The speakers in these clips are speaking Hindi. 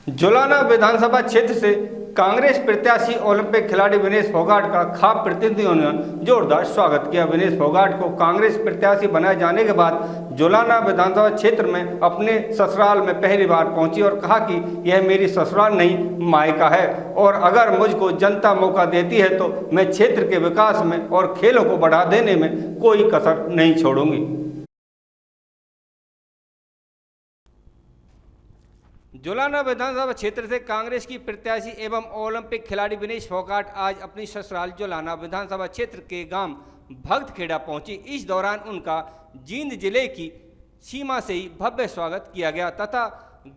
जुलाना विधानसभा क्षेत्र से कांग्रेस प्रत्याशी ओलंपिक खिलाड़ी विनेश फोगाट का खाप प्रतिनिधियों ने जोरदार स्वागत किया। विनेश फोगाट को कांग्रेस प्रत्याशी बनाए जाने के बाद जुलाना विधानसभा क्षेत्र में अपने ससुराल में पहली बार पहुंची और कहा कि यह मेरी ससुराल नहीं मायका है और अगर मुझको जनता मौका देती है तो मैं क्षेत्र के विकास में और खेलों को बढ़ा देने में कोई कसर नहीं छोड़ूंगी। जुलाना विधानसभा क्षेत्र से कांग्रेस की प्रत्याशी एवं ओलंपिक खिलाड़ी विनेश फोगाट आज अपनी ससुराल जुलाना विधानसभा क्षेत्र के गांव भक्तखेड़ा पहुंची। इस दौरान उनका जींद जिले की सीमा से ही भव्य स्वागत किया गया तथा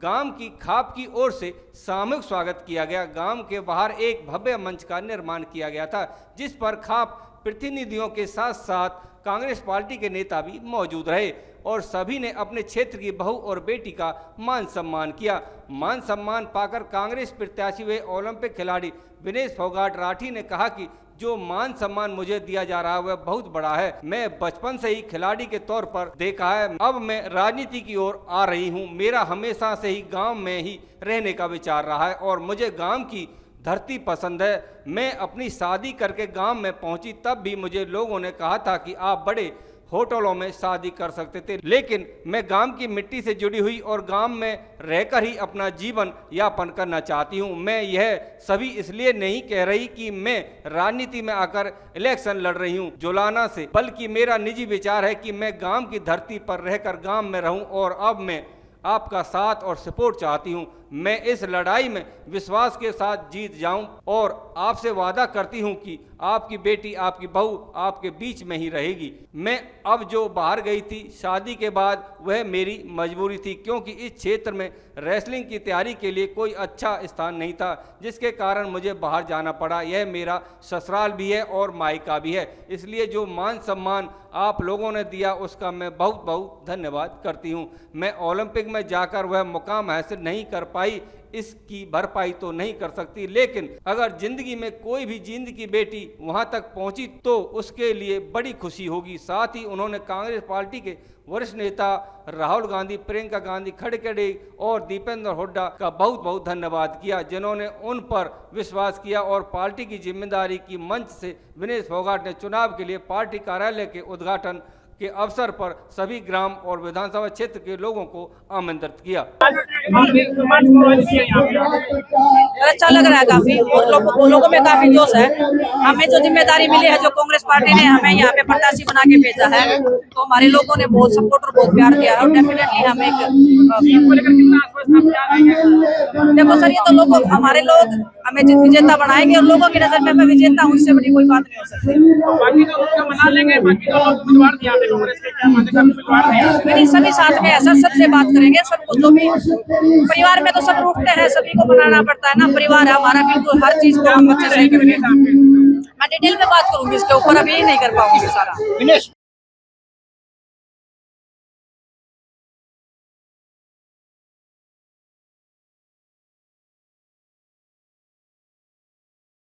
गांव की खाप की ओर से सामूहिक स्वागत किया गया। गांव के बाहर एक भव्य मंच का निर्माण किया गया था जिस पर खाप प्रतिनिधियों के साथ साथ कांग्रेस पार्टी के नेता भी मौजूद रहे और सभी ने अपने क्षेत्र की बहू और बेटी का मान सम्मान किया। मान सम्मान पाकर कांग्रेस प्रत्याशी व ओलंपिक खिलाड़ी विनेश फोगाट राठी ने कहा कि जो मान सम्मान मुझे दिया जा रहा है वह बहुत बड़ा है। मैं बचपन से ही खिलाड़ी के तौर पर देखा है, अब मैं राजनीति की ओर आ रही हूं। मेरा हमेशा से ही गांव में ही रहने का विचार रहा है और मुझे गांव की धरती पसंद है। मैं अपनी शादी करके गांव में पहुंची तब भी मुझे लोगों ने कहा था कि आप बड़े होटलों में शादी कर सकते थे, लेकिन मैं गांव की मिट्टी से जुड़ी हुई और गांव में रहकर ही अपना जीवन यापन करना चाहती हूं। मैं यह सभी इसलिए नहीं कह रही कि मैं राजनीति में आकर इलेक्शन लड़ रही हूं जुलाना से, बल्कि मेरा निजी विचार है कि मैं गांव की धरती पर रहकर गांव में रहूं और अब मैं आपका साथ और सपोर्ट चाहती हूं। मैं इस लड़ाई में विश्वास के साथ जीत जाऊं और आपसे वादा करती हूं कि आपकी बेटी, आपकी बहू आपके बीच में ही रहेगी। मैं अब जो बाहर गई थी शादी के बाद वह मेरी मजबूरी थी, क्योंकि इस क्षेत्र में रेसलिंग की तैयारी के लिए कोई अच्छा स्थान नहीं था जिसके कारण मुझे बाहर जाना पड़ा। यह मेरा ससुराल भी है और मायका भी है, इसलिए जो मान सम्मान आप लोगों ने दिया उसका मैं बहुत बहुत धन्यवाद करती हूं। मैं ओलंपिक में जाकर वह मुकाम हासिल नहीं कर पाई, इसकी भरपाई तो नहीं कर सकती, लेकिन अगर जिंदगी में कोई भी जिंदगी बेटी वहां तक पहुंची तो उसके लिए बड़ी खुशी होगी। साथ ही उन्होंने कांग्रेस पार्टी के वरिष्ठ नेता राहुल गांधी, प्रियंका गांधी खड़गड़े और दीपेंद्र हुड्डा का बहुत बहुत धन्यवाद किया जिन्होंने उन पर विश्वास किया और पार्टी की जिम्मेदारी की मंच से विनेश फोगाट ने चुनाव के लिए पार्टी कार्यालय के उद्घाटन के अवसर पर सभी ग्राम और विधानसभा क्षेत्र के लोगों को आमंत्रित किया। अच्छा लग रहा है काफी, और लोगों में काफी जोश है। हमें जो जिम्मेदारी मिली है, जो कांग्रेस पार्टी ने हमें यहाँ पे प्रत्याशी बना के भेजा है, तो हमारे लोगों ने बहुत सपोर्ट और बहुत प्यार दिया है और डेफिनेटली हम देखो सर, ये तो लोग हमारे लोग हमें विजेता बनाएंगे और लोगों की नजर में मैं विजेता हूँ, इससे बड़ी कोई बात नहीं हो सकती। नहीं, सभी साथ में है सर, सबसे बात करेंगे, सबको जो भी परिवार में तो सब रूठते हैं, सभी को बनाना पड़ता है ना। परिवार है हमारा, बिल्कुल हर चीज को हम अच्छे से करेंगे। मैं डिटेल में बात करूंगी इसके ऊपर, अभी नहीं कर पाऊंगी सारा।